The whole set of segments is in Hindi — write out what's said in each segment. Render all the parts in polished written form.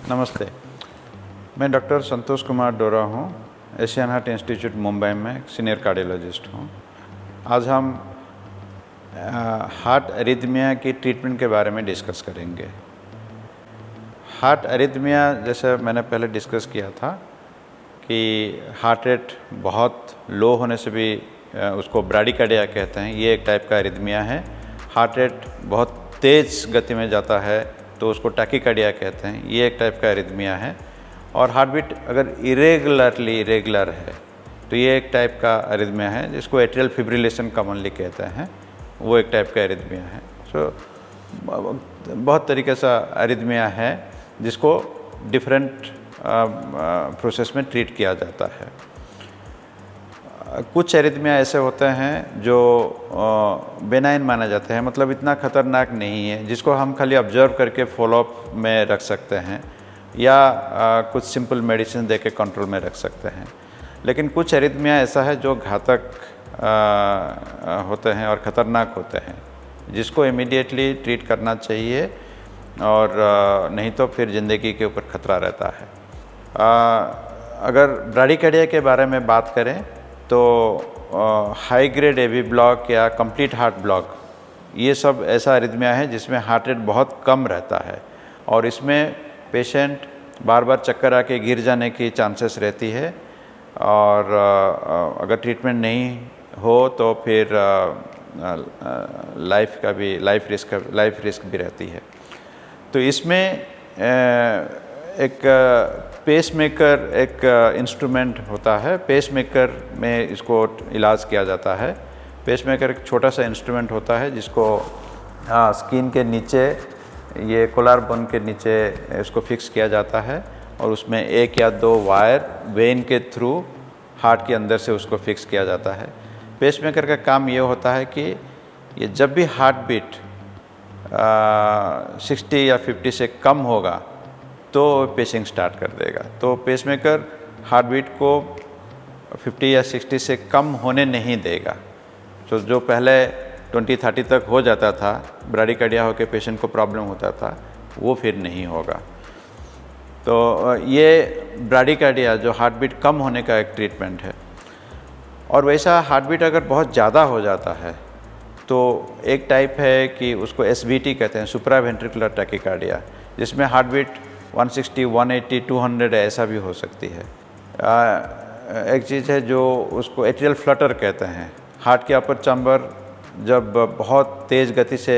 नमस्ते। मैं डॉक्टर संतोष कुमार डोरा हूँ। एशियन हार्ट इंस्टीट्यूट मुंबई में सीनियर कार्डियोलॉजिस्ट हूँ। आज हम हार्ट एरिथमिया की ट्रीटमेंट के बारे में डिस्कस करेंगे। हार्ट एरिथमिया जैसे मैंने पहले डिस्कस किया था कि हार्ट रेट बहुत लो होने से भी उसको ब्राडिकार्डिया कहते हैं, ये एक टाइप का एरिथमिया है। हार्ट रेट बहुत तेज़ गति में जाता है तो उसको टैकीकार्डिया कहते हैं, ये एक टाइप का एरिथमिया है। और हार्ट बीट अगर इरेगुलर है तो ये एक टाइप का एरिथमिया है जिसको एट्रियल फिब्रिलेशन कॉमनली कहते हैं, वो एक टाइप का एरिथमिया है। बहुत तरीके से एरिथमिया है जिसको डिफरेंट प्रोसेस में ट्रीट किया जाता है। कुछ एरिथमिया ऐसे होते हैं जो बेनाइन माने जाते हैं, मतलब इतना खतरनाक नहीं है, जिसको हम खाली ऑब्जर्व करके फॉलोअप में रख सकते हैं या कुछ सिंपल मेडिसिन देके कंट्रोल में रख सकते हैं। लेकिन कुछ एरिथमिया ऐसा है जो घातक होते हैं और ख़तरनाक होते हैं, जिसको इमीडिएटली ट्रीट करना चाहिए और नहीं तो फिर ज़िंदगी के ऊपर खतरा रहता है। अगर ब्राडिकार्डिया के बारे में बात करें तो हाई ग्रेड एवी ब्लॉक या कंप्लीट हार्ट ब्लॉक, ये सब ऐसा एरिथमिया है जिसमें हार्ट रेट बहुत कम रहता है और इसमें पेशेंट बार बार चक्कर आके गिर जाने की चांसेस रहती है और अगर ट्रीटमेंट नहीं हो तो फिर लाइफ रिस्क भी रहती है। तो इसमें एक पेसमेकर एक इंस्ट्रूमेंट होता है। पेसमेकर में इसको इलाज किया जाता है। पेसमेकर एक छोटा सा इंस्ट्रूमेंट होता है जिसको स्किन के नीचे, ये कोलार बोन के नीचे इसको फिक्स किया जाता है और उसमें एक या दो वायर वेन के थ्रू हार्ट के अंदर से उसको फिक्स किया जाता है। पेसमेकर का काम ये होता है कि ये जब भी हार्ट बीट 60 या 50 से कम होगा तो पेसिंग स्टार्ट कर देगा। तो पेसमेकर हार्ट बीट को 50 या 60 से कम होने नहीं देगा। तो जो पहले 20-30 तक हो जाता था, ब्राडिकार्डिया होकर पेशेंट को प्रॉब्लम होता था, वो फिर नहीं होगा। तो ये ब्राडिकार्डिया जो हार्ट बीट कम होने का एक ट्रीटमेंट है। और वैसा हार्ट बीट अगर बहुत ज़्यादा हो जाता है तो एक टाइप है कि उसको SVT कहते हैं, सुप्रावेंट्रिकुलर टैकीकार्डिया, जिसमें हार्ट बीट 160, 180, 200 ऐसा भी हो सकती है। एक चीज़ है जो उसको एट्रियल फ्लटर कहते हैं। हार्ट के अपर चैम्बर जब बहुत तेज़ गति से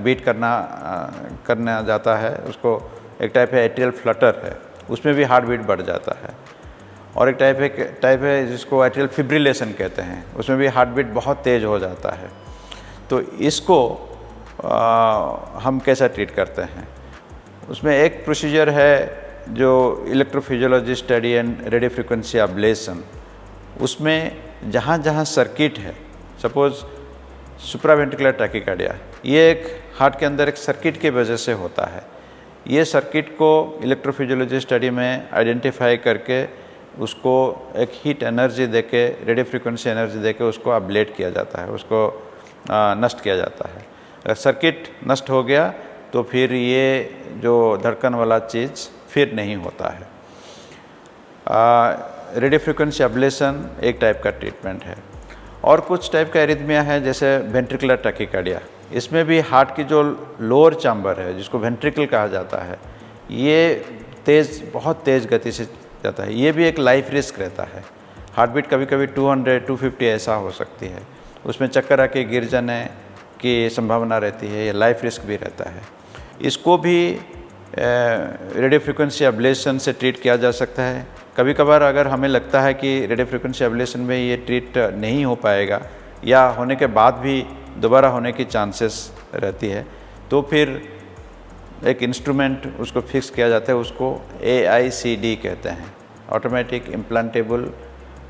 बीट करना जाता है, उसको एक टाइप है एट्रियल फ्लटर है, उसमें भी हार्ट बीट बढ़ जाता है। और एक टाइप है जिसको एट्रियल फिब्रिलेशन कहते हैं, उसमें भी हार्ट बीट बहुत तेज़ हो जाता है। तो इसको हम कैसा ट्रीट करते हैं? उसमें एक प्रोसीजर है जो electrophysiology study and radio frequency ablation. उसमें जहाँ जहाँ सर्किट है, सपोज सुप्रावेंट्रिकुलर टैकीकार्डिया, ये एक हार्ट के अंदर एक सर्किट की वजह से होता है। ये सर्किट को इलेक्ट्रोफिजियोलॉजी स्टडी में आइडेंटिफाई करके उसको एक हीट एनर्जी देके, रेडियो फ्रिक्वेंसी एनर्जी देके उसको अब्लेट किया जाता है, उसको नष्ट किया जाता है। अगर सर्किट नष्ट हो गया तो फिर ये जो धड़कन वाला चीज़ फिर नहीं होता है। रेडियो फ्रिक्वेंसी अब्लेशन एक टाइप का ट्रीटमेंट है। और कुछ टाइप का एरिथमिया है जैसे वेंट्रिकुलर टैकीकार्डिया, इसमें भी हार्ट की जो लोअर चैम्बर है जिसको वेंट्रिकल कहा जाता है, ये बहुत तेज़ गति से जाता है। ये भी एक लाइफ रिस्क रहता है। हार्ट बीट कभी कभी 200, 250 ऐसा हो सकती है, उसमें चक्कर आके गिर जाने की संभावना रहती है, ये लाइफ रिस्क भी रहता है। इसको भी रेडियो फ्रिक्वेंसी अब्लेशन से ट्रीट किया जा सकता है। कभी कभार अगर हमें लगता है कि रेडियो फ्रिक्वेंसी अब्लेशन में ये ट्रीट नहीं हो पाएगा या होने के बाद भी दोबारा होने की चांसेस रहती है, तो फिर एक इंस्ट्रूमेंट उसको फिक्स किया जाता है, उसको AICD कहते हैं, automatic implantable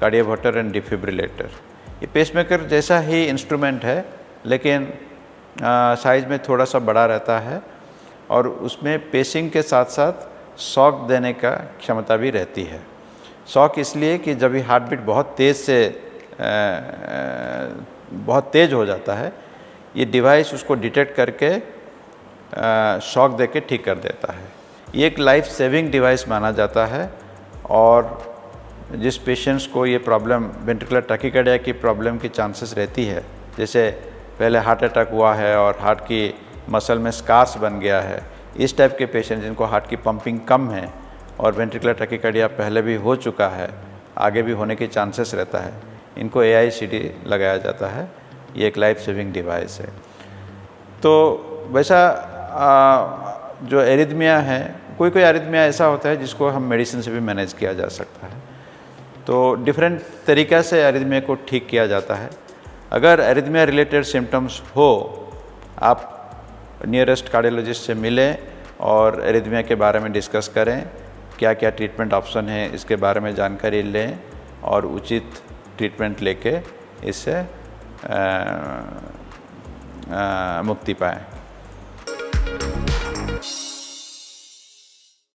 cardioverter and defibrillator. ये पेसमेकर जैसा ही इंस्ट्रूमेंट है लेकिन साइज़ में थोड़ा सा बड़ा रहता है और उसमें पेसिंग के साथ साथ शॉक देने का क्षमता भी रहती है। शॉक इसलिए कि जब भी हार्ट बीट बहुत तेज़ हो जाता है, ये डिवाइस उसको डिटेक्ट करके शॉक देके ठीक कर देता है। ये एक लाइफ सेविंग डिवाइस माना जाता है। और जिस पेशेंट्स को ये प्रॉब्लम वेंट्रिकुलर टैकीकार्डिया की प्रॉब्लम की चांसेस रहती है, जैसे पहले हार्ट अटैक हुआ है और हार्ट की मसल में स्कार्स बन गया है, इस टाइप के पेशेंट जिनको हार्ट की पंपिंग कम है और वेंट्रिकुलर टैकीकार्डिया पहले भी हो चुका है, आगे भी होने के चांसेस रहता है, इनको AICD लगाया जाता है। ये एक लाइफ सेविंग डिवाइस है। तो वैसा जो एरिथमिया है, कोई कोई एरिथमिया ऐसा होता है जिसको हम मेडिसिन से भी मैनेज किया जा सकता है। तो डिफरेंट तरीक़ा से एरिथमिया को ठीक किया जाता है। अगर एरिथमिया रिलेटेड सिम्टम्स हो, आप नियरेस्ट कार्डियोलॉजिस्ट से मिलें और एरिथमिया के बारे में डिस्कस करें, क्या क्या ट्रीटमेंट ऑप्शन है इसके बारे में जानकारी लें और उचित ट्रीटमेंट लेके इससे मुक्ति पाएँ।